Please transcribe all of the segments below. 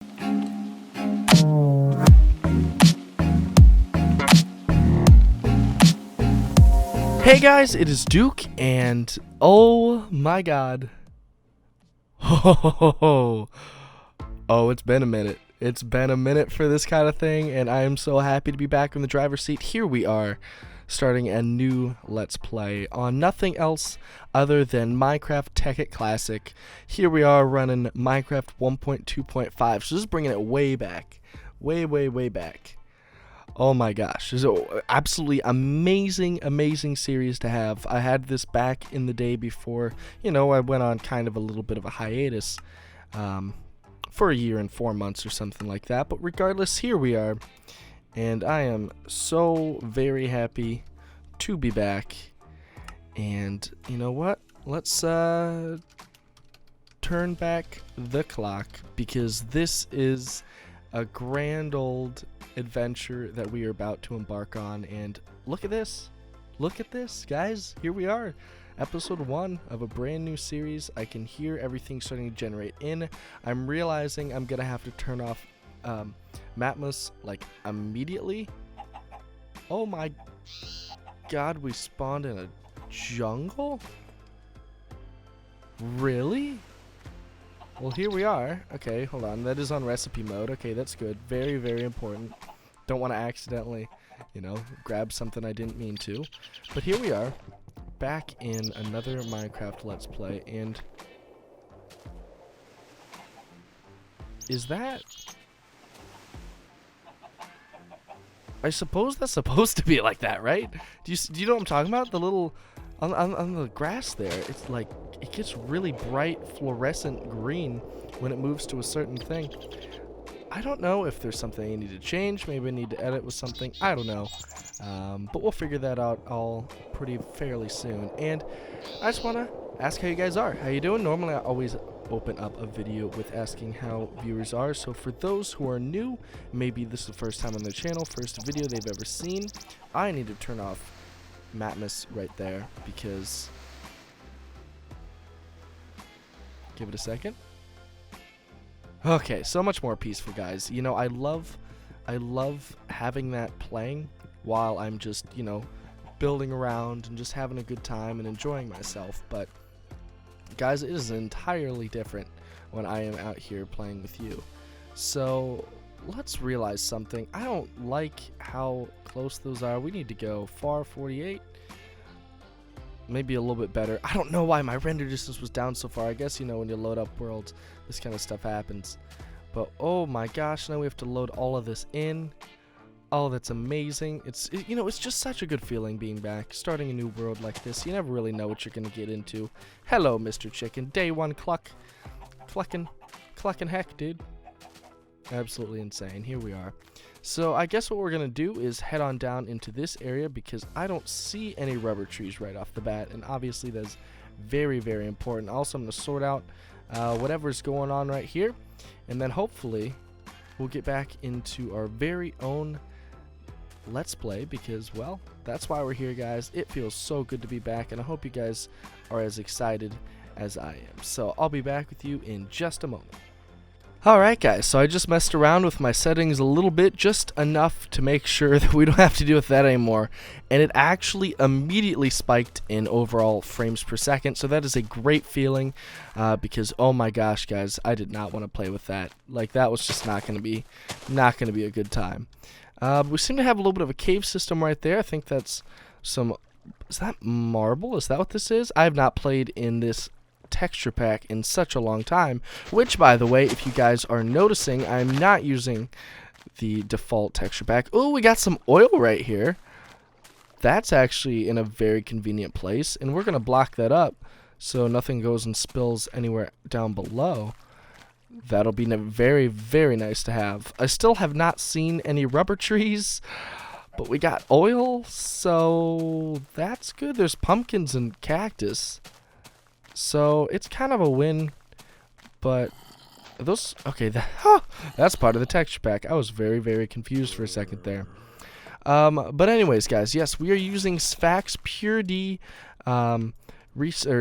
Hey guys, it is Duke, and oh my god. Oh, it's been a minute. It's been a minute for this kind of thing, and I am so happy to be back in the driver's seat. Here we are, starting a new Let's Play on nothing else other than Minecraft Tekkit Classic. Here we are running Minecraft 1.2.5, so this is bringing it way back. Way back. Oh my gosh, this is an absolutely amazing series to have. I had this back in the day before, I went on kind of a little bit of a hiatus for a year and 4 months or something like that. But regardless, here we are, and I am so very happy to be back. And you know what? Let's turn back the clock, because this is a grand old adventure that we are about to embark on. And look at this, guys. Here we are, episode 1 of a brand new series. I can hear everything starting to generate in. I'm realizing I'm gonna have to turn off Matmos like immediately. Oh my god, we spawned in a jungle? Really? Well, here we are. Okay, hold on. That is on recipe mode. Okay, that's good. Very important. Don't want to accidentally, grab something I didn't mean to. But here we are, back in another Minecraft Let's Play, and is that... I suppose that's supposed to be like that, right? Do you know what I'm talking about? The little... On the grass there, it's like, it gets really bright fluorescent green when it moves to a certain thing. I don't know if there's something I need to change. Maybe I need to edit with something. I don't know. But we'll figure that out all fairly soon. And I just want to ask how you guys are. How you doing? Normally I always open up a video with asking how viewers are. So for those who are new, maybe this is the first time on the channel, first video they've ever seen, I need to turn off Matmos right there, because give it a second. Okay, so much more peaceful, guys. I love having that playing while I'm just, building around and just having a good time and enjoying myself. But guys, it is entirely different when I am out here playing with you. So let's realize something. I don't like how close those are. We need to go far. 48, maybe a little bit better. I don't know why my render distance was down so far. I guess when you load up worlds, this kind of stuff happens. But oh my gosh, now we have to load all of this in. Oh, that's amazing. It's just such a good feeling being back, starting a new world like this. You never really know what you're gonna get into. Hello, Mr. Chicken. Day 1 clucking heck, dude. Absolutely insane. Here we are. So I guess what we're gonna do is head on down into this area, because I don't see any rubber trees right off the bat, and obviously that's very important. Also, I'm gonna sort out whatever's going on right here, and then hopefully we'll get back into our very own Let's Play, because, well, that's why we're here, guys. It feels so good to be back, and I hope you guys are as excited as I am. So I'll be back with you in just a moment. Alright guys, so I just messed around with my settings a little bit, just enough to make sure that we don't have to deal with that anymore, and it actually immediately spiked in overall frames per second, so that is a great feeling, because oh my gosh guys, I did not want to play with that. Like, that was just not gonna be a good time. We seem to have a little bit of a cave system right there. I think that's some... is that marble? Is that what this is? I have not played in this texture pack in such a long time, which, by the way, if you guys are noticing, I'm not using the default texture pack. Oh, we got some oil right here. That's actually in a very convenient place, and we're gonna block that up so nothing goes and spills anywhere down below. That'll be very nice to have. I still have not seen any rubber trees, but we got oil, so that's good. There's pumpkins and cactus, so it's kind of a win. But those, okay, that's part of the texture pack. I was very confused for a second there. But anyways, guys, yes, we are using Sphax Pure D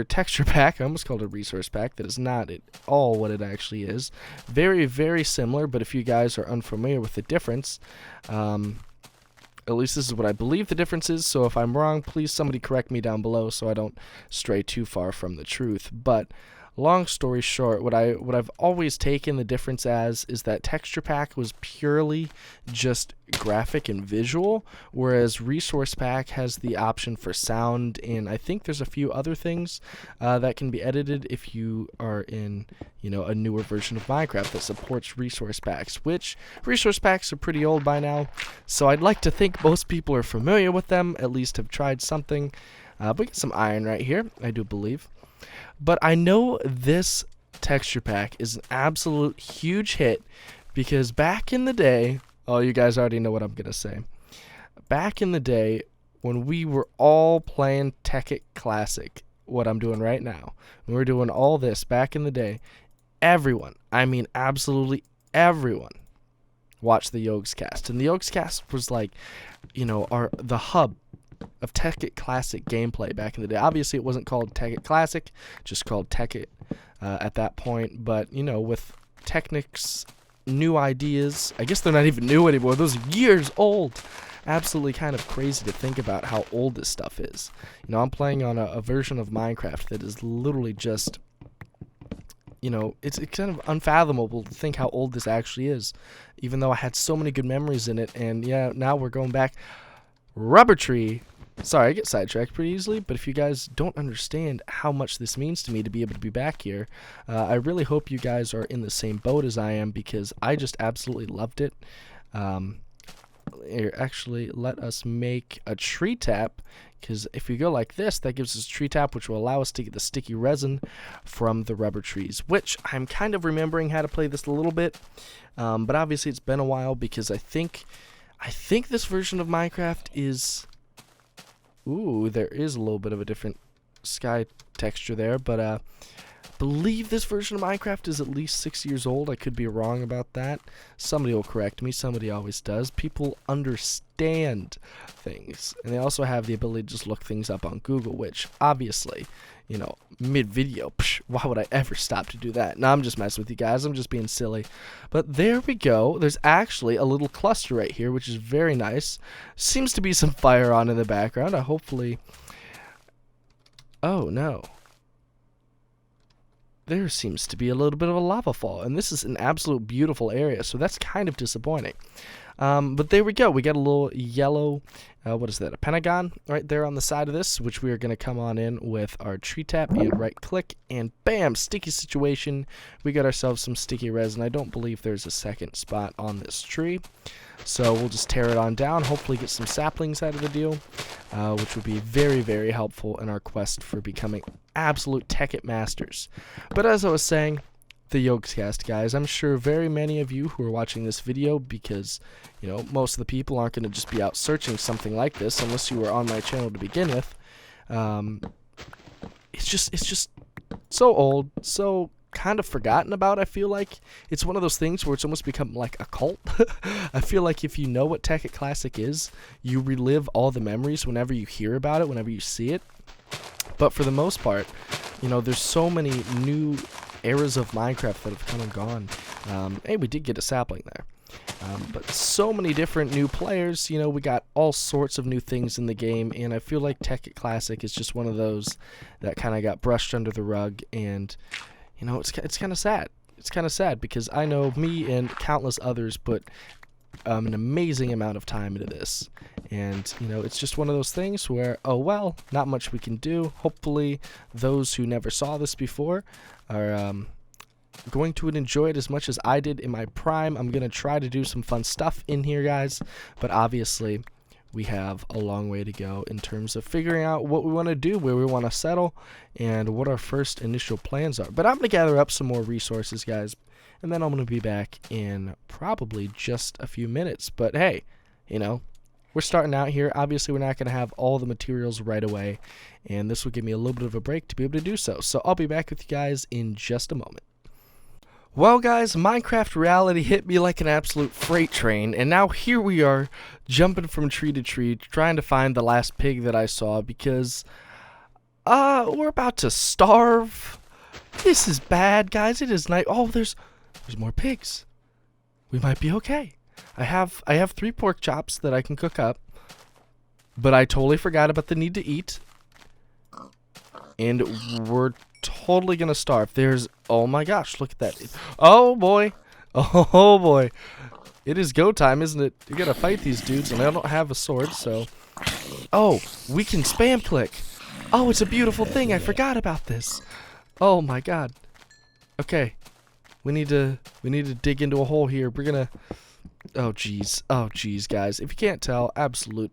texture pack. I almost called it a resource pack. That is not at all what it actually is. Very, very similar, but if you guys are unfamiliar with the difference, at least this is what I believe the difference is, so if I'm wrong, please somebody correct me down below so I don't stray too far from the truth. But long story short, what I've always taken the difference as is that texture pack was purely just graphic and visual, whereas resource pack has the option for sound, and I think there's a few other things that can be edited if you are in, you know, a newer version of Minecraft that supports resource packs, which resource packs are pretty old by now, so I'd like to think most people are familiar with them, at least have tried something. We got some iron right here, I do believe. But I know this texture pack is an absolute huge hit because back in the day, oh, you guys already know what I'm going to say. Back in the day, when we were all playing Tekkit Classic, what I'm doing right now, when we were doing all this back in the day, everyone, I mean absolutely everyone, watched the Yogscast. And the Yogscast was like, you know, the hub of Tekkit Classic gameplay back in the day. Obviously, it wasn't called Tekkit Classic, just called Tekkit at that point. But, you know, with Technic's new ideas, I guess they're not even new anymore. Those are years old. Absolutely kind of crazy to think about how old this stuff is. You know, I'm playing on a version of Minecraft that is literally just, you know, it's kind of unfathomable to think how old this actually is, even though I had so many good memories in it. And, yeah, now we're going back. Rubber tree. Sorry, I get sidetracked pretty easily, but if you guys don't understand how much this means to me to be able to be back here, I really hope you guys are in the same boat as I am, because I just absolutely loved it. Here, actually, let us make a tree tap, because if you go like this, that gives us a tree tap, which will allow us to get the sticky resin from the rubber trees, which I'm kind of remembering how to play this a little bit, but obviously it's been a while, because I think this version of Minecraft is... Ooh, there is a little bit of a different sky texture there, but I believe this version of Minecraft is at least 6 years old. I could be wrong about that. Somebody will correct me. Somebody always does. People understand things, and they also have the ability to just look things up on Google, which obviously, you know, mid-video, why would I ever stop to do that? No, I'm just messing with you guys. I'm just being silly. But there we go. There's actually a little cluster right here, which is very nice. Seems to be some fire on in the background. Hopefully... Oh, no. There seems to be a little bit of a lava fall, and this is an absolute beautiful area, so that's kind of disappointing. But there we go. We got a little yellow, what is that, a pentagon right there on the side of this, which we are going to come on in with our tree tap and right click, and bam, sticky situation. We got ourselves some sticky resin. I don't believe there's a second spot on this tree, so we'll just tear it on down, hopefully get some saplings out of the deal, which would be very, very helpful in our quest for becoming absolute Tekkit masters. But as I was saying, the Yogscast, guys, I'm sure very many of you who are watching this video, because, you know, most of the people aren't going to just be out searching something like this unless you were on my channel to begin with. It's just so old, so kind of forgotten about. I feel like it's one of those things where it's almost become like a cult. I feel like if you know what Tekkit Classic is, you relive all the memories whenever you hear about it, whenever you see it. But for the most part, you know, there's so many new eras of Minecraft that have come and gone. Hey, we did get a sapling there. But so many different new players, you know, we got all sorts of new things in the game, and I feel like Tekkit Classic is just one of those that kind of got brushed under the rug, and, you know, it's kind of sad. It's kind of sad because I know me and countless others put an amazing amount of time into this, and, you know, it's just one of those things where, oh well, not much we can do. Hopefully those who never saw this before are going to enjoy it as much as I did in my prime. I'm going to try to do some fun stuff in here, guys, but obviously we have a long way to go in terms of figuring out what we want to do, where we want to settle, and what our first initial plans are. But I'm going to gather up some more resources, guys, and then I'm going to be back in probably just a few minutes. But hey, you know, we're starting out here. Obviously, we're not going to have all the materials right away, and this will give me a little bit of a break to be able to do so. So I'll be back with you guys in just a moment. Well, guys, Minecraft reality hit me like an absolute freight train, and now here we are, jumping from tree to tree, trying to find the last pig that I saw, because We're about to starve. This is bad, guys. It is night. Oh, there's more pigs. We might be okay. I have 3 pork chops that I can cook up, but I totally forgot about the need to eat, and we're totally gonna starve. Oh my gosh, look at that. Oh boy. Oh boy. It is go time, isn't it? You gotta fight these dudes, and I don't have a sword, so. Oh, we can spam click. Oh, it's a beautiful thing. I forgot about this. Oh my god. Okay. We need to dig into a hole here. We're gonna. Oh jeez. Oh jeez, guys. If you can't tell, absolute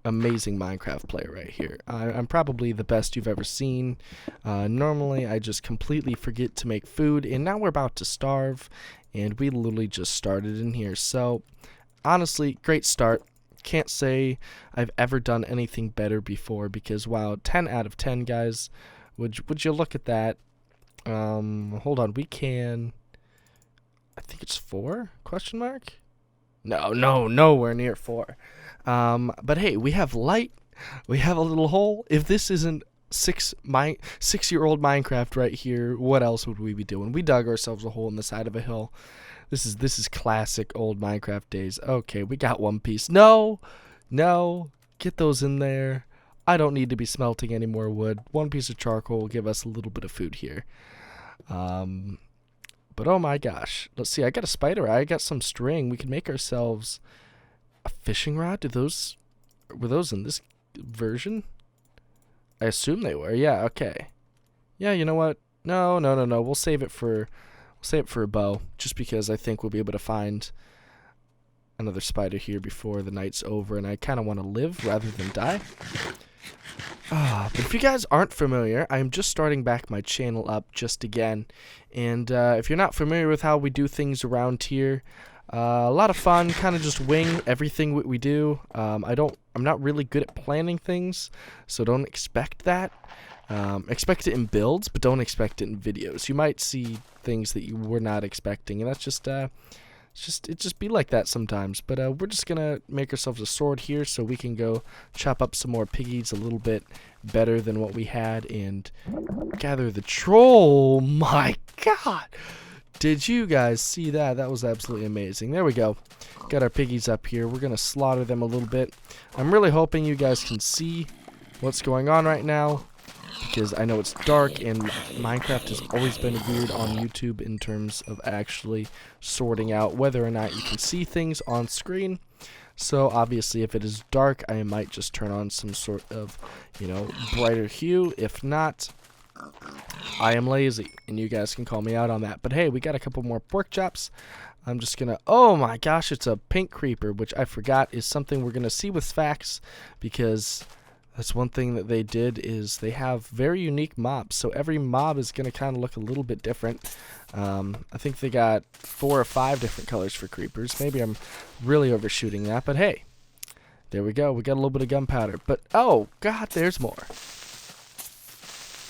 amazing Minecraft player right here. I'm probably the best you've ever seen. Normally, I just completely forget to make food, and now we're about to starve, and we literally just started in here. So, honestly, great start. Can't say I've ever done anything better before, because wow, 10 out of 10, guys. Would you look at that? Hold on. We can. I think it's 4? Question mark? No, nowhere near 4. But hey, we have light. We have a little hole. If this isn't 6-year-old Minecraft right here, what else would we be doing? We dug ourselves a hole in the side of a hill. This is classic old Minecraft days. Okay, we got one piece. No, get those in there. I don't need to be smelting any more wood. 1 piece of charcoal will give us a little bit of food here. But oh my gosh. Let's see, I got a spider eye. I got some string. We can make ourselves a fishing rod. Were those in this version? I assume they were. Yeah, okay. Yeah, you know what? No. We'll save it for a bow, just because I think we'll be able to find another spider here before the night's over, and I kind of want to live rather than die. But if you guys aren't familiar, I'm just starting back my channel up just again, and if you're not familiar with how we do things around here, a lot of fun, kind of just wing everything we do. I'm not really good at planning things, so don't expect that. Expect it in builds, but don't expect it in videos. You might see things that you were not expecting, and that's just it just be like that sometimes. But we're just gonna make ourselves a sword here, so we can go chop up some more piggies a little bit better than what we had, and gather the troll. My God, did you guys see that? That was absolutely amazing. There we go. Got our piggies up here. We're gonna slaughter them a little bit. I'm really hoping you guys can see what's going on right now, because I know it's dark, and Minecraft has always been weird on YouTube in terms of actually sorting out whether or not you can see things on screen. So obviously, if it is dark, I might just turn on some sort of, brighter hue. If not, I am lazy, and you guys can call me out on that. But hey, we got a couple more pork chops. I'm just gonna, oh my gosh, it's a pink creeper, which I forgot is something we're gonna see with facts, because that's one thing that they did, is they have very unique mobs. So every mob is going to kind of look a little bit different. I think they got 4 or 5 different colors for creepers. Maybe I'm really overshooting that, but hey, there we go. We got a little bit of gunpowder. But oh god, there's more.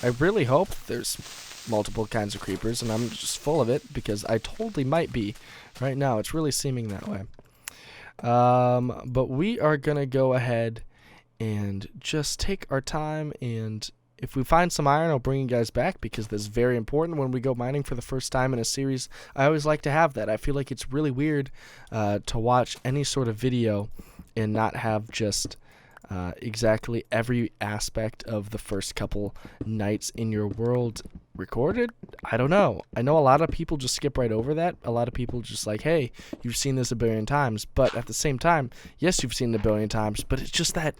I really hope there's multiple kinds of creepers, and I'm just full of it, because I totally might be right now. It's really seeming that way. But we are going to go ahead and just take our time, and if we find some iron, I'll bring you guys back, because that's very important when we go mining for the first time in a series. I always like to have that. I feel like it's really weird to watch any sort of video and not have just exactly every aspect of the first couple nights in your world recorded. I don't know. I know a lot of people just skip right over that. A lot of people just like, hey, you've seen this a billion times. But at the same time, yes, you've seen it a billion times, but it's just that,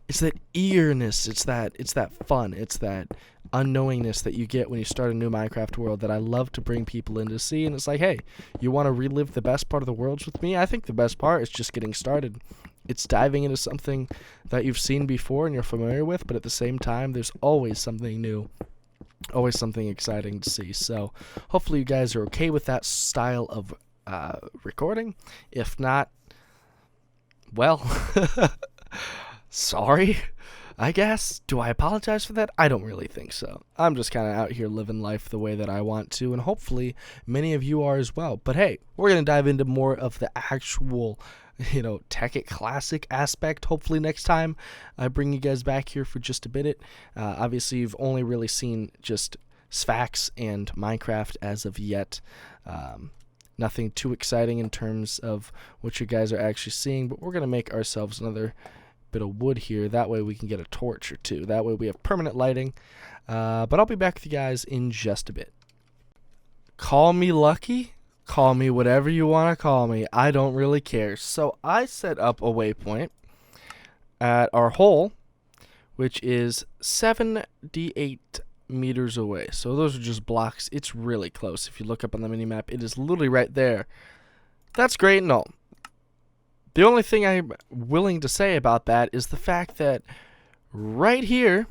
it's that eagerness, it's that fun, it's that unknowingness that you get when you start a new Minecraft world that I love to bring people in to see. And it's like, hey, you want to relive the best part of the worlds with me? I think the best part is just getting started. It's diving into something that you've seen before and you're familiar with, but at the same time, there's always something new, always something exciting to see. So hopefully you guys are okay with that style of recording. If not, well, sorry. I guess. Do I apologize for that? I don't really think so. I'm just kind of out here living life the way that I want to, and hopefully many of you are as well. But hey, we're going to dive into more of the actual, Tekkit Classic aspect. Hopefully next time I bring you guys back here for just a bit. Obviously, you've only really seen just Sfax and Minecraft as of yet. Nothing too exciting in terms of what you guys are actually seeing, but we're going to make ourselves another bit of wood here. That way we can get a torch or two. That way we have permanent lighting. But I'll be back with you guys in just a bit. Call me lucky. Call me whatever you want to call me. I don't really care. So I set up a waypoint at our hole, which is 7d8 meters away. So those are just blocks. It's really close. If you look up on the minimap, it is literally right there. That's great and all. The only thing I'm willing to say about that is the fact that right here,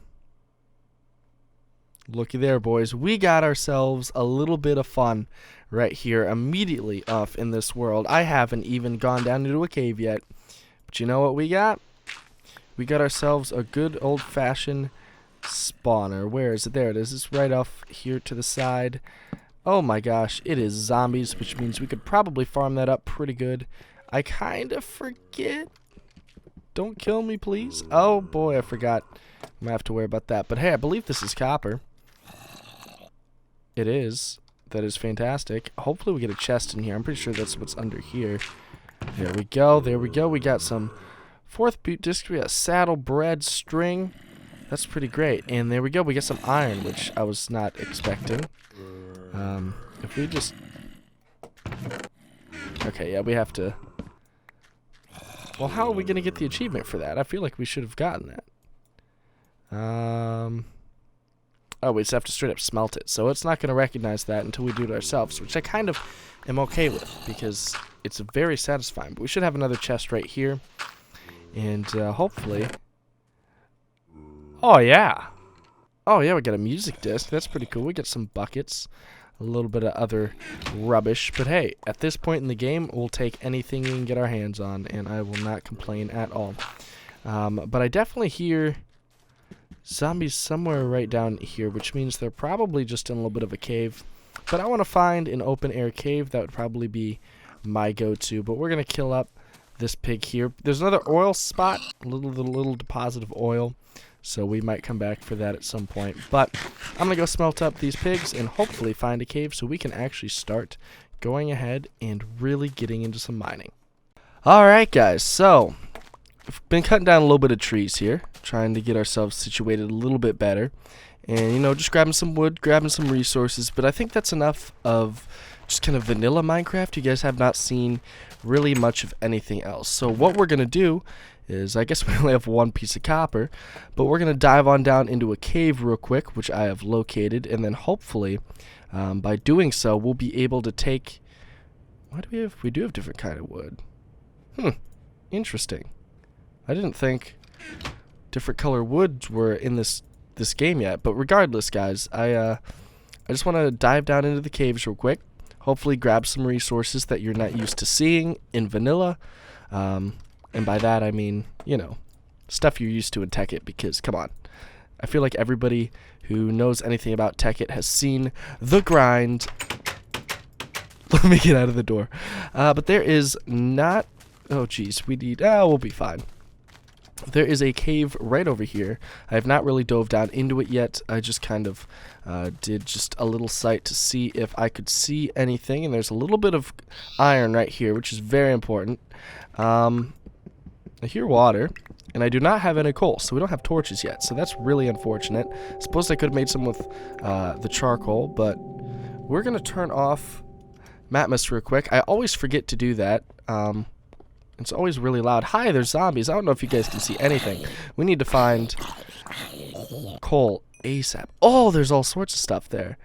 looky there, boys, we got ourselves a little bit of fun right here immediately off in this world. I haven't even gone down into a cave yet, but you know what we got? We got ourselves a good old-fashioned spawner. Where is it? There it is. It's right off here to the side. Oh my gosh, it is zombies, which means we could probably farm that up pretty good. I kind of forget. Don't kill me, please. Oh boy, I forgot. I'm gonna have to worry about that. But hey, I believe this is copper. It is. That is fantastic. Hopefully we get a chest in here. I'm pretty sure that's what's under here. There we go. There we go. We got some 4th boot disc. We got saddle, bread, string. That's pretty great. And there we go. We got some iron, which I was not expecting. If we just... Okay, yeah, we have to... Well, how are we going to get the achievement for that? I feel like we should have gotten that. Oh, we just have to straight up smelt it. So it's not going to recognize that until we do it ourselves, which I kind of am okay with because it's very satisfying. But we should have another chest right here. And hopefully... Oh, yeah. Oh, yeah, we got a music disc. That's pretty cool. We got some buckets. A little bit of other rubbish. But hey, at this point in the game, we'll take anything we can get our hands on, and I will not complain at all. But I definitely hear zombies somewhere right down here, which means they're probably just in a little bit of a cave. But I want to find an open-air cave. That would probably be my go-to. But we're going to kill up this pig here. There's another oil spot, a little deposit of oil. So we might come back for that at some point. But I'm going to go smelt up these pigs and hopefully find a cave so we can actually start going ahead and really getting into some mining. Alright guys, so we've been cutting down a little bit of trees here, trying to get ourselves situated a little bit better. And, just grabbing some wood, grabbing some resources. But I think that's enough of just kind of vanilla Minecraft. You guys have not seen really much of anything else. So what we're going to do is, I guess we only have one piece of copper, but we're going to dive on down into a cave real quick, which I have located, and then hopefully, by doing so, we'll be able to take... What do we have? We do have different kind of wood. Interesting. I didn't think different color woods were in this game yet, but regardless, guys, I just want to dive down into the caves real quick, hopefully grab some resources that you're not used to seeing in vanilla, and by that, I mean, stuff you're used to in Tekkit, because, come on, I feel like everybody who knows anything about Tekkit has seen the grind. Let me get out of the door. But there is not... Oh, jeez, we need... we'll be fine. There is a cave right over here. I have not really dove down into it yet. I just kind of did just a little sight to see if I could see anything, and there's a little bit of iron right here, which is very important. I hear water, and I do not have any coal, so we don't have torches yet, so that's really unfortunate. I suppose I could have made some with the charcoal, but we're going to turn off Matmas real quick. I always forget to do that. It's always really loud. Hi, there's zombies. I don't know if you guys can see anything. We need to find coal ASAP. Oh, there's all sorts of stuff there.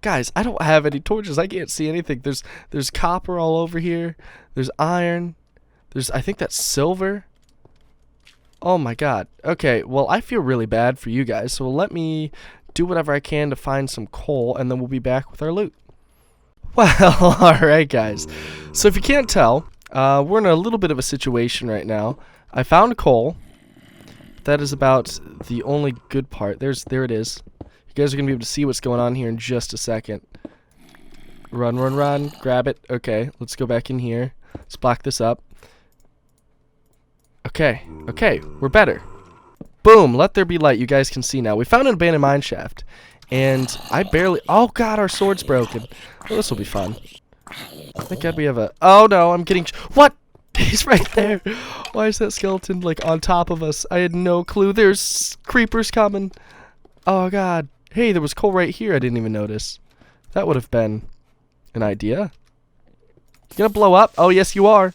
Guys, I don't have any torches. I can't see anything. There's copper all over here. There's iron. I think that's silver. Oh my god. Okay, well, I feel really bad for you guys, so let me do whatever I can to find some coal, and then we'll be back with our loot. Well, alright guys. So if you can't tell, we're in a little bit of a situation right now. I found coal, that is about the only good part. There it is. You guys are gonna be able to see what's going on here in just a second. Run, run, run. Grab it. Okay, let's go back in here. Let's block this up. Okay, okay, we're better. Boom, let there be light. You guys can see now. We found an abandoned mine shaft. And I barely... Oh, God, our sword's broken. Well, this will be fun. Thank God we have a... Oh, no, I'm getting... What? He's right there. Why is that skeleton, like, on top of us? I had no clue. There's creepers coming. Oh, God. Hey, there was coal right here. I didn't even notice. That would have been an idea. You gonna blow up? Oh, yes, you are.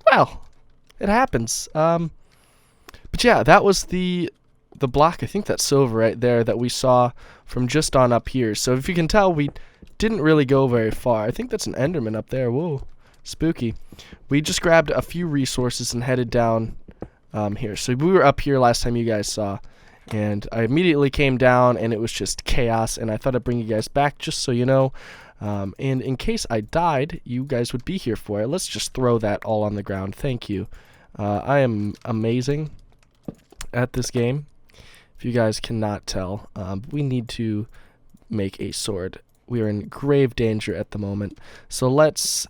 Well, it happens. But yeah, that was the block. I think that's silver right there that we saw from just on up here. So if you can tell, we didn't really go very far. I think that's an Enderman up there. Whoa, spooky. We just grabbed a few resources and headed down here. So we were up here last time you guys saw. And I immediately came down and it was just chaos. And I thought I'd bring you guys back just so you know. And in case I died, you guys would be here for it. Let's just throw that all on the ground. Thank you. I am amazing at this game. If you guys cannot tell, we need to make a sword. We are in grave danger at the moment. So let's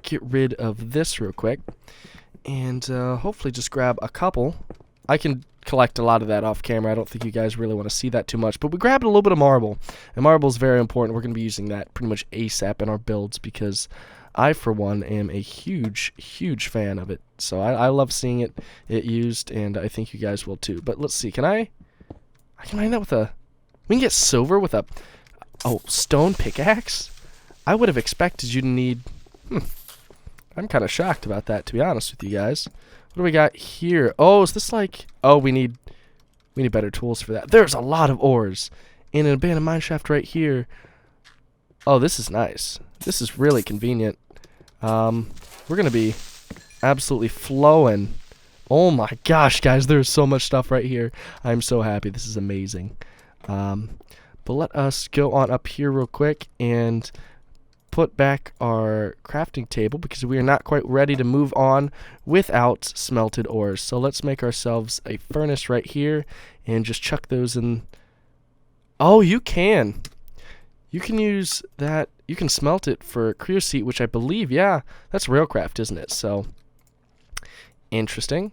get rid of this real quick. And hopefully just grab a couple. I can collect a lot of that off camera. I don't think you guys really want to see that too much. But we grabbed a little bit of marble. And marble is very important. We're going to be using that pretty much ASAP in our builds because I, for one, am a huge, huge fan of it. So I love seeing it used, and I think you guys will too. But let's see. Can I can mine that with a... We can get silver with a... Oh, stone pickaxe? I would have expected you to need... I'm kind of shocked about that, to be honest with you guys. What do we got here? Oh, is this like... Oh, we need better tools for that. There's a lot of ores in an abandoned mine shaft right here. Oh, this is nice. This is really convenient. We're going to be absolutely flowing. Oh my gosh, guys, there's so much stuff right here. I'm so happy. This is amazing. But let us go on up here real quick and put back our crafting table because we are not quite ready to move on without smelted ores. So let's make ourselves a furnace right here and just chuck those in. Oh, you can. You can use that. You can smelt it for creosote, which I believe, yeah, that's RailCraft, isn't it? So, interesting.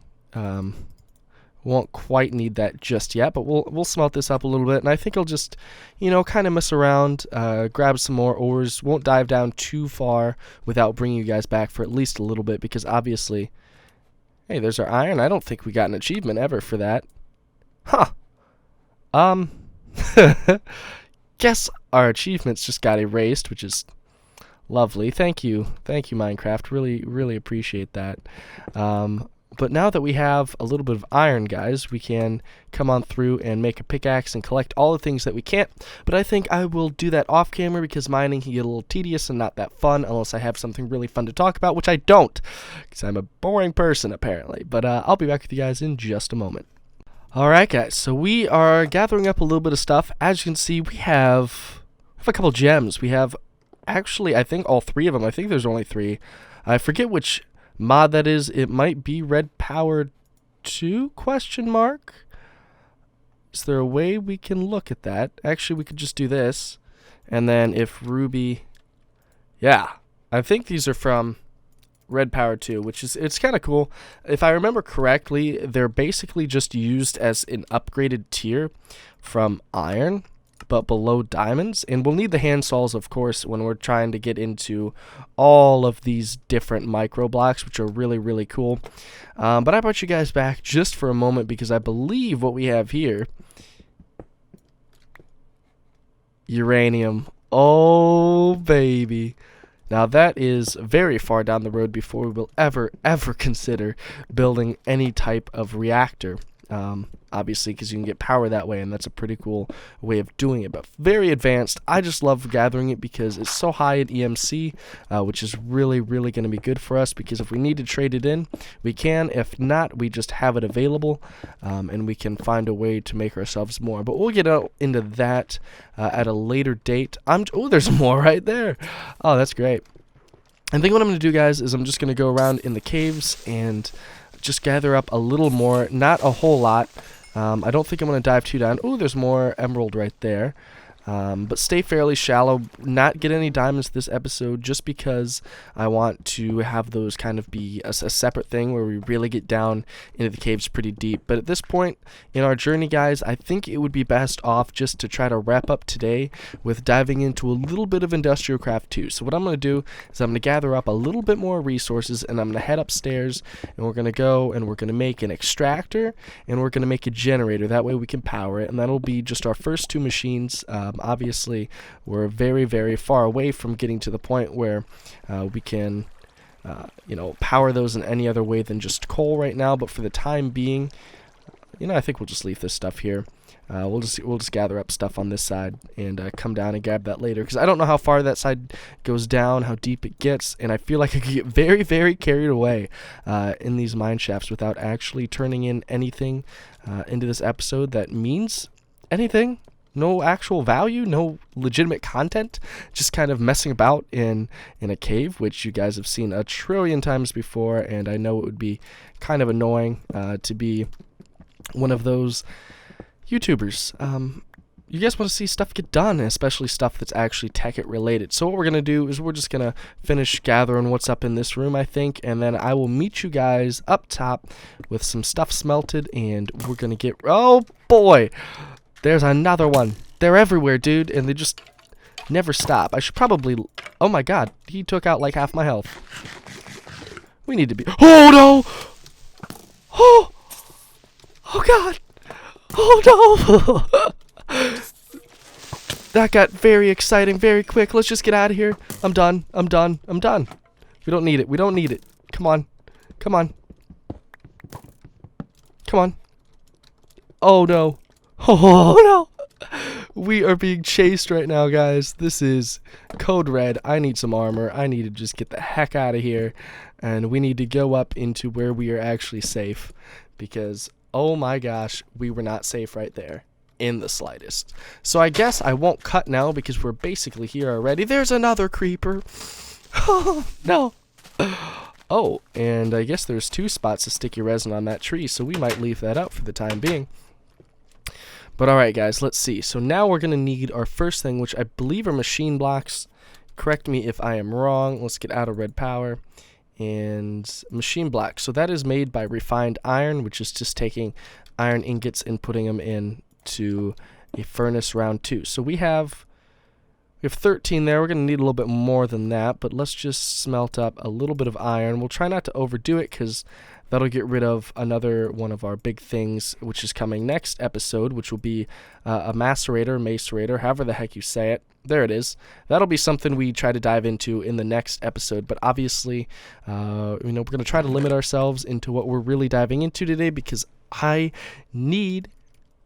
Won't quite need that just yet, but we'll smelt this up a little bit, and I think I'll just, you know, kind of mess around, grab some more ores. Won't dive down too far without bringing you guys back for at least a little bit, because obviously, hey, there's our iron. I don't think we got an achievement ever for that. Huh. Guess our achievements just got erased, which is lovely. Thank you, Minecraft. Really appreciate that. But now that we have a little bit of iron, guys, we can come on through and make a pickaxe and collect all the things that we can't. But I think I will do that off camera because mining can get a little tedious and not that fun unless I have something really fun to talk about, which I don't, because I'm a boring person apparently. But I'll be back with you guys in just a moment. Alright guys, so we are gathering up a little bit of stuff. As you can see, we have a couple gems. We have, actually, I think all three of them. I think there's only three. I forget which mod that is. It might be RedPower 2, question mark? Is there a way we can look at that? Actually, we could just do this. And then if Ruby... Yeah, I think these are from RedPower 2, which is, it's kind of cool. If I remember correctly, they're basically just used as an upgraded tier from iron, but below diamonds. And we'll need the hand saws, of course, when we're trying to get into all of these different micro blocks, which are really cool. But I brought you guys back just for a moment because I believe what we have here, uranium. Oh baby. Now that is very far down the road before we will ever consider building any type of reactor. Obviously, because you can get power that way, and that's a pretty cool way of doing it, but very advanced. I just love gathering it because it's so high in EMC, which is really going to be good for us, because if we need to trade it in, we can. If not, we just have it available, and we can find a way to make ourselves more. But we'll get into that at a later date. Oh, there's more right there. Oh, that's great. I think what I'm going to do, guys, is I'm just going to go around in the caves and just gather up a little more, not a whole lot. I don't think I'm going to dive too down. Ooh, there's more emerald right there. But stay fairly shallow, not get any diamonds this episode, just because I want to have those kind of be a separate thing where we really get down into the caves pretty deep. But at this point in our journey, guys, I think it would be best off just to try to wrap up today with diving into a little bit of industrial craft too. So what I'm going to do is I'm going to gather up a little bit more resources, and I'm going to head upstairs, and we're going to go and we're going to make an extractor, and we're going to make a generator. That way we can power it, and that'll be just our first two machines. Obviously, we're very, very far away from getting to the point where we can, power those in any other way than just coal right now. But for the time being, I think we'll just leave this stuff here. We'll just gather up stuff on this side and come down and grab that later, because I don't know how far that side goes down, how deep it gets, and I feel like I could get very, very carried away in these mine shafts without actually turning in anything into this episode that means anything. No actual value, no legitimate content, just kind of messing about in a cave, which you guys have seen a trillion times before, and I know it would be kind of annoying to be one of those YouTubers. You guys want to see stuff get done, especially stuff that's actually Tekkit related. So what we're going to do is we're just going to finish gathering what's up in this room, I think, and then I will meet you guys up top with some stuff smelted, and we're going to get... Oh, boy! There's another one. They're everywhere, dude, and they just never stop. I should probably... Oh, my God. He took out, like, half my health. We need to be... Oh, no! Oh! Oh, God! Oh, no! That got very exciting very quick. Let's just get out of here. I'm done. I'm done. I'm done. We don't need it. We don't need it. Come on. Come on. Come on. Oh, no. Oh, no. We are being chased right now, guys. This is code red. I need some armor. I need to just get the heck out of here. And we need to go up into where we are actually safe. Because, oh my gosh, we were not safe right there. In the slightest. So I guess I won't cut now because we're basically here already. There's another creeper. Oh, no. Oh, and I guess there's 2 spots of sticky resin on that tree. So we might leave that up for the time being. But alright, guys, let's see. So now we're going to need our first thing, which I believe are machine blocks. Correct me if I am wrong. Let's get out of RedPower. And machine block. So that is made by refined iron, which is just taking iron ingots and putting them into a furnace round 2. So we have 13 there. We're going to need a little bit more than that, but let's just smelt up a little bit of iron. We'll try not to overdo it because that'll get rid of another one of our big things, which is coming next episode, which will be a macerator, however the heck you say it. There it is. That'll be something we try to dive into in the next episode, but obviously, we're going to try to limit ourselves into what we're really diving into today, because I need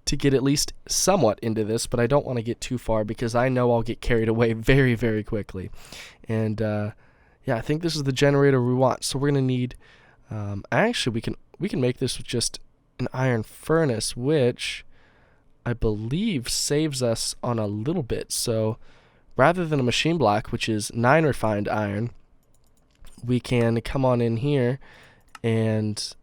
to get at least somewhat into this, but I don't want to get too far because I know I'll get carried away very, very quickly. And yeah, I think this is the generator we want. So we're going to need... actually, we can make this with just an iron furnace, which I believe saves us on a little bit. So rather than a machine block, which is 9 refined iron, we can come on in here and,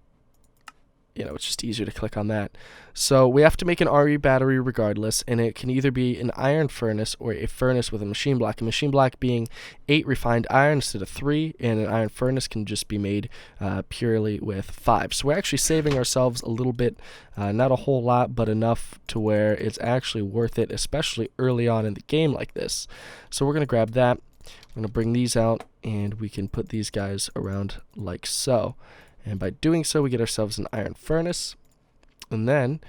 it's just easier to click on that. So we have to make an RE battery regardless, and it can either be an iron furnace or a furnace with a machine block. A machine block being 8 refined iron instead of 3, and an iron furnace can just be made purely with 5. So we're actually saving ourselves a little bit, not a whole lot, but enough to where it's actually worth it, especially early on in the game like this. So we're going to grab that. We're going to bring these out, and we can put these guys around like so. And by doing so, we get ourselves an iron furnace. And then,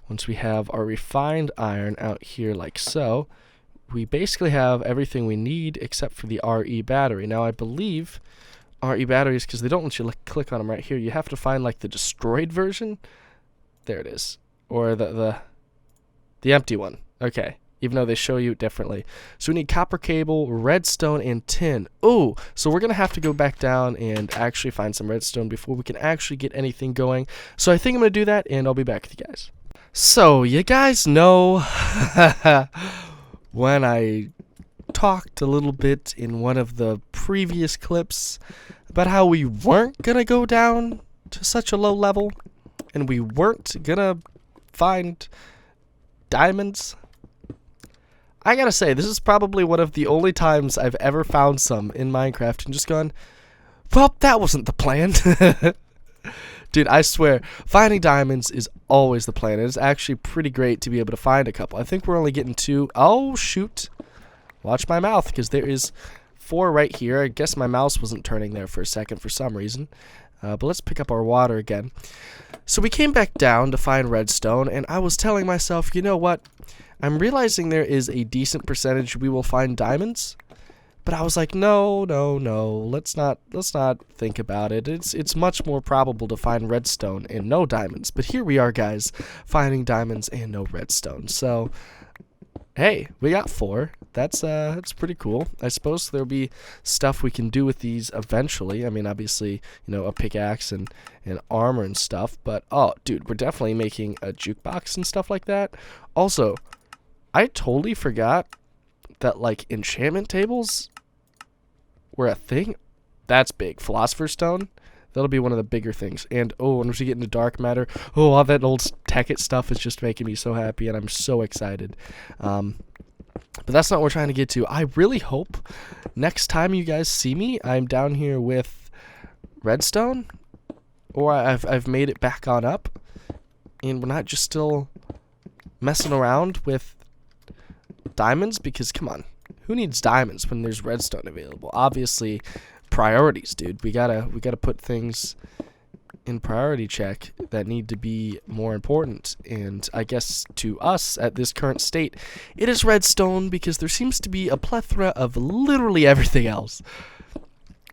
once we have our refined iron out here like so, we basically have everything we need except for the RE battery. Now, I believe RE batteries, because they don't let you click on them right here, you have to find like the destroyed version. There it is. Or the empty one. Okay. Even though they show you differently. So we need copper cable, redstone, and tin. Ooh, so we're going to have to go back down and actually find some redstone before we can actually get anything going. So I think I'm going to do that, and I'll be back with you guys. So, you guys know when I talked a little bit in one of the previous clips about how we weren't going to go down to such a low level and we weren't going to find diamonds. I gotta say, this is probably one of the only times I've ever found some in Minecraft and just gone, well, that wasn't the plan. Dude, I swear, finding diamonds is always the plan. It's actually pretty great to be able to find a couple. I think we're only getting 2. Oh, shoot. Watch my mouth, because there is 4 right here. I guess my mouse wasn't turning there for a second for some reason. But let's pick up our water again. So we came back down to find redstone, and I was telling myself, you know what? I'm realizing there is a decent percentage we will find diamonds. But I was like, no. Let's not think about it. It's much more probable to find redstone and no diamonds. But here we are, guys, finding diamonds and no redstone. So, hey, we got 4. That's pretty cool. I suppose there'll be stuff we can do with these eventually. I mean, obviously, a pickaxe and armor and stuff. But oh, dude, we're definitely making a jukebox and stuff like that. Also, I totally forgot that like enchantment tables were a thing. That's big. Philosopher's Stone, that'll be one of the bigger things. And once we get into dark matter, all that old Tekkit stuff is just making me so happy, and I'm so excited. But that's not what we're trying to get to. I really hope next time you guys see me, I'm down here with redstone, or I've made it back on up, and we're not just still messing around with diamonds, because come on, who needs diamonds when there's redstone available? Obviously, priorities, dude. We gotta put things in priority check that need to be more important. And I guess to us at this current state, it is redstone because there seems to be a plethora of literally everything else.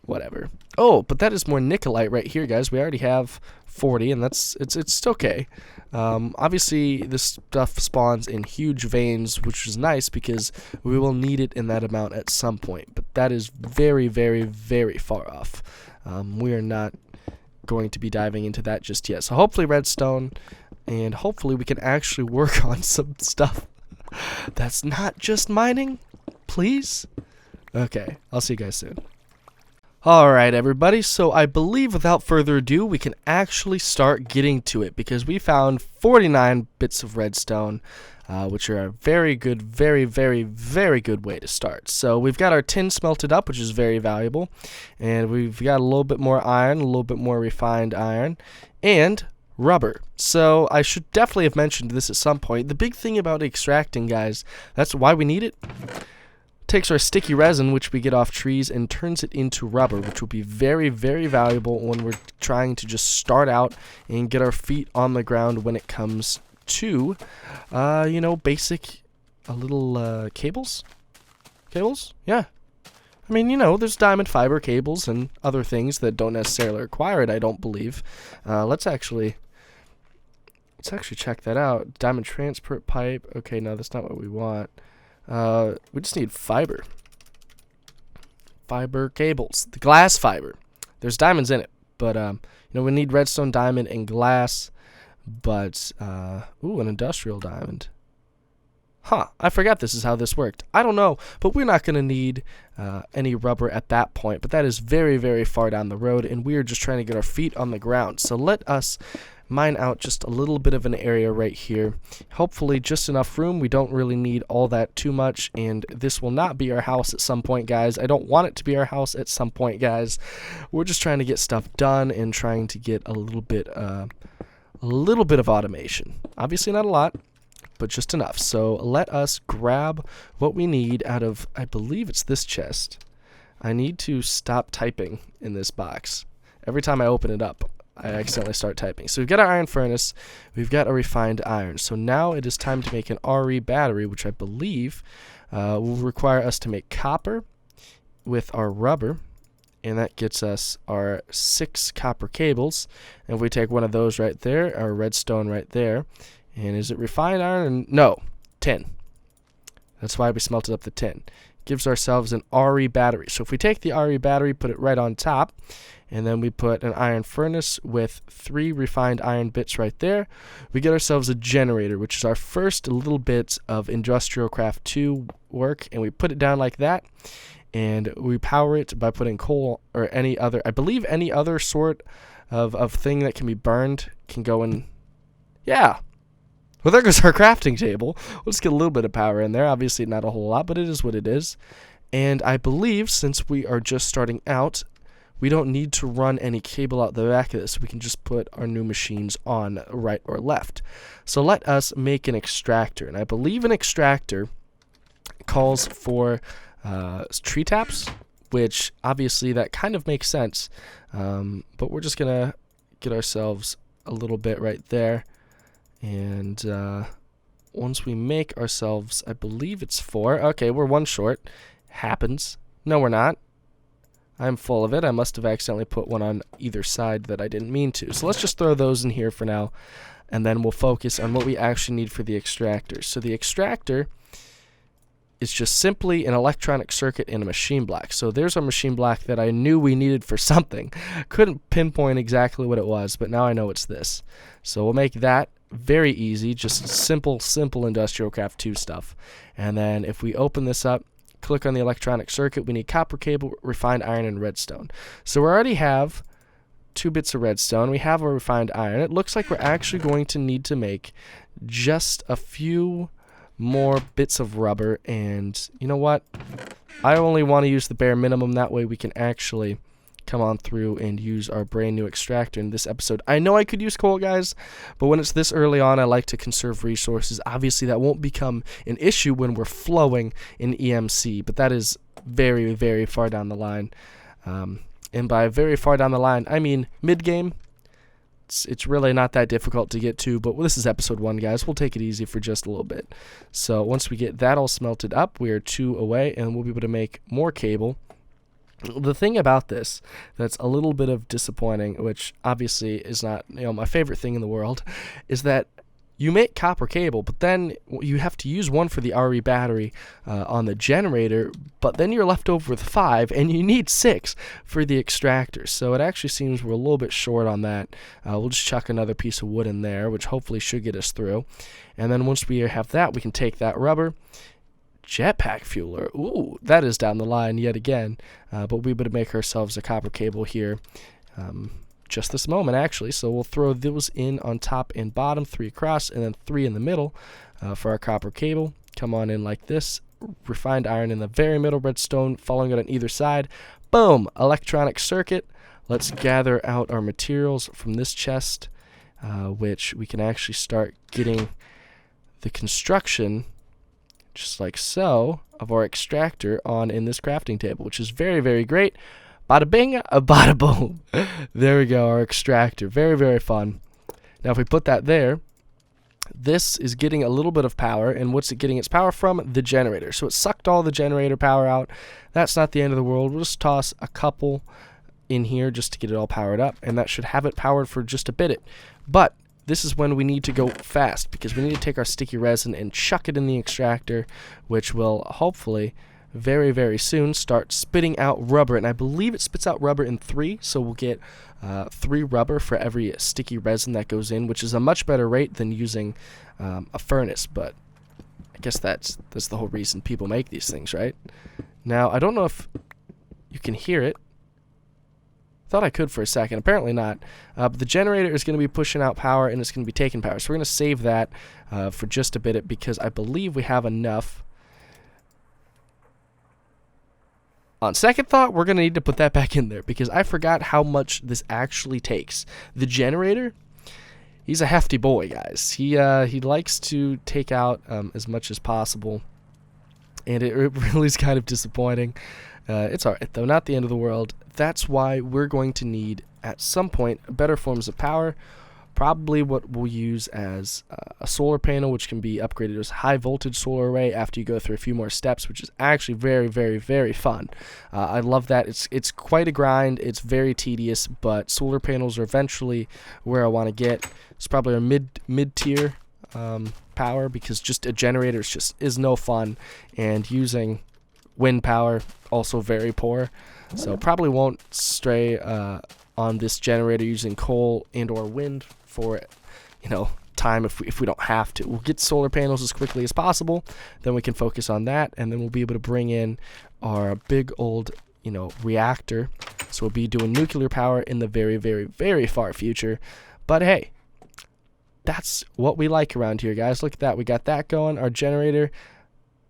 Whatever. Oh, but that is more nickelite right here, guys. We already have 40, and it's okay. Obviously, this stuff spawns in huge veins, which is nice because we will need it in that amount at some point. But that is very, very, very far off. We are not going to be diving into that just yet. So hopefully redstone, and hopefully we can actually work on some stuff that's not just mining. Please? Okay, I'll see you guys soon. Alright everybody, so I believe without further ado we can actually start getting to it, because we found 49 bits of redstone, which are a very good, very, very, very good way to start. So we've got our tin smelted up, which is very valuable, and we've got a little bit more iron, a little bit more refined iron, and rubber. So I should definitely have mentioned this at some point. The big thing about extracting, guys, that's why we need it. Takes our sticky resin, which we get off trees, and turns it into rubber, which will be very, very valuable when we're trying to just start out and get our feet on the ground when it comes to, basic, cables? Cables? Yeah. I mean, there's diamond fiber cables and other things that don't necessarily require it, I don't believe. Let's actually check that out. Diamond transport pipe. Okay, no, that's not what we want. We just need fiber cables, the glass fiber. There's diamonds in it, but we need redstone, diamond, and glass. But an industrial diamond. I forgot this is how this worked. I don't know, but we're not gonna need any rubber at that point. But that is very, very far down the road, and we are just trying to get our feet on the ground. So let us mine out just a little bit of an area right here. Hopefully just enough room. We don't really need all that too much, and this will not be our house at some point, guys. I don't want it to be our house at some point, guys. We're just trying to get stuff done and trying to get a little bit of automation. Obviously not a lot, but just enough. So let us grab what we need out of, I believe it's this chest. I need to stop typing in this box. Every time I open it up, I accidentally start typing. So we've got our iron furnace, we've got a refined iron. So now it is time to make an RE battery, which I believe will require us to make copper with our rubber, and that gets us our 6 copper cables. And if we take one of those right there, our redstone right there, and is it refined iron? No, tin. That's why we smelted up the tin. Gives ourselves an RE battery. So if we take the RE battery, put it right on top, and then we put an iron furnace with 3 refined iron bits right there, we get ourselves a generator, which is our first little bit of Industrial Craft 2 work, and we put it down like that. and we power it by putting coal or any other, I believe any other sort of thing that can be burned can go in. Yeah. Well, there goes our crafting table. We'll just get a little bit of power in there. Obviously not a whole lot, but it is what it is. And I believe since we are just starting out, we don't need to run any cable out the back of this. We can just put our new machines on right or left. So let us make an extractor. And I believe an extractor calls for tree taps, which obviously that kind of makes sense. But we're just going to get ourselves a little bit right there. And once we make ourselves, I believe it's 4. Okay, we're 1 short. Happens. No, we're not. I'm full of it. I must have accidentally put one on either side that I didn't mean to. So let's just throw those in here for now, and then we'll focus on what we actually need for the extractor. So the extractor is just simply an electronic circuit in a machine block. So there's a machine block that I knew we needed for something. Couldn't pinpoint exactly what it was, but now I know it's this. So we'll make that very easy, just simple Industrial Craft 2 stuff. And then if we open this up, click on the electronic circuit, we need copper cable, refined iron, and redstone. So we already have 2 bits of redstone. We have a refined iron. It looks like we're actually going to need to make just a few more bits of rubber. And you know what? I only want to use the bare minimum. That way we can actually come on through and use our brand new extractor in this episode. I know I could use coal, guys, but when it's this early on, I like to conserve resources. Obviously, that won't become an issue when we're flowing in EMC, but that is very, very far down the line. And by very far down the line, I mean mid-game. It's really not that difficult to get to, but this is episode 1, guys. We'll take it easy for just a little bit. So once we get that all smelted up, we are 2 away, and we'll be able to make more cable. The thing about this that's a little bit of disappointing, which obviously is not my favorite thing in the world, is that you make copper cable, but then you have to use 1 for the RE battery on the generator, but then you're left over with 5, and you need 6 for the extractor. So it actually seems we're a little bit short on that. We'll just chuck another piece of wood in there, which hopefully should get us through. And then once we have that, we can take that rubber. Jetpack fueler. Ooh, that is down the line yet again. But we would make ourselves a copper cable here just this moment, actually. So we'll throw those in on top and bottom, 3 across, and then 3 in the middle for our copper cable. Come on in like this. Refined iron in the very middle, redstone following it on either side. Boom! Electronic circuit. Let's gather out our materials from this chest, which we can actually start getting the construction just like so, of our extractor on in this crafting table, which is very, very great. Bada bing, bada boom. There we go, our extractor. Very, very fun. Now if we put that there, this is getting a little bit of power, and what's it getting its power from? The generator. So it sucked all the generator power out. That's not the end of the world. We'll just toss a couple in here just to get it all powered up, and that should have it powered for just a bit. But this is when we need to go fast, because we need to take our sticky resin and chuck it in the extractor, which will hopefully very, very soon start spitting out rubber. And I believe it spits out rubber in 3, so we'll get 3 rubber for every sticky resin that goes in, which is a much better rate than using a furnace. But I guess that's the whole reason people make these things, right? Now, I don't know if you can hear it. Thought I could for a second. Apparently not. But the generator is going to be pushing out power, and it's going to be taking power. So we're going to save that for just a bit, because I believe we have enough. On second thought, we're going to need to put that back in there, because I forgot how much this actually takes. The generator, he's a hefty boy, guys. He likes to take out as much as possible, and it really is kind of disappointing. It's alright though, not the end of the world. That's why we're going to need, at some point, better forms of power. Probably what we'll use as a solar panel, which can be upgraded as high voltage solar array after you go through a few more steps, which is actually very, very, very fun. I love that. It's quite a grind. It's very tedious, but solar panels are eventually where I want to get. It's probably our mid-tier power, because just a generator is no fun, and using wind power also very poor. So probably won't stray on this generator using coal and or wind for time if we don't have to. We'll get solar panels as quickly as possible, then we can focus on that, and then we'll be able to bring in our big old, reactor. So we'll be doing nuclear power in the very, very, very far future. But hey, that's what we like around here, guys. Look at that. We got that going. Our generator,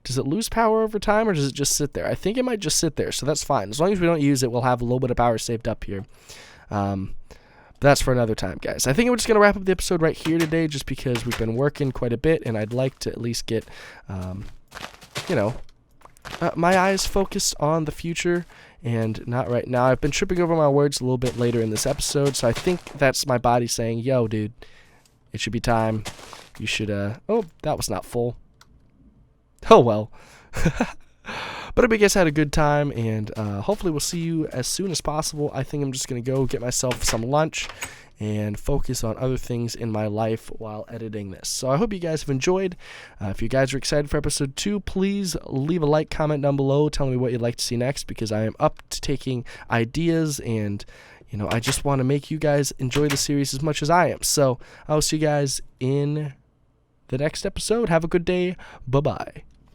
does it lose power over time, or does it just sit there? I think it might just sit there, so that's fine. As long as we don't use it, we'll have a little bit of power saved up here. That's for another time, guys. I think we're just going to wrap up the episode right here today, just because we've been working quite a bit, and I'd like to at least get, my eyes focused on the future and not right now. I've been tripping over my words a little bit later in this episode, so I think that's my body saying, yo, dude, it should be time. You should, oh, that was not full. Oh, well. But I hope you guys had a good time, and hopefully we'll see you as soon as possible. I think I'm just going to go get myself some lunch and focus on other things in my life while editing this. So I hope you guys have enjoyed. If you guys are excited for episode 2, please leave a like, comment down below telling me what you'd like to see next, because I am up to taking ideas, and I just want to make you guys enjoy the series as much as I am. So I'll see you guys in the next episode. Have a good day. Bye-bye.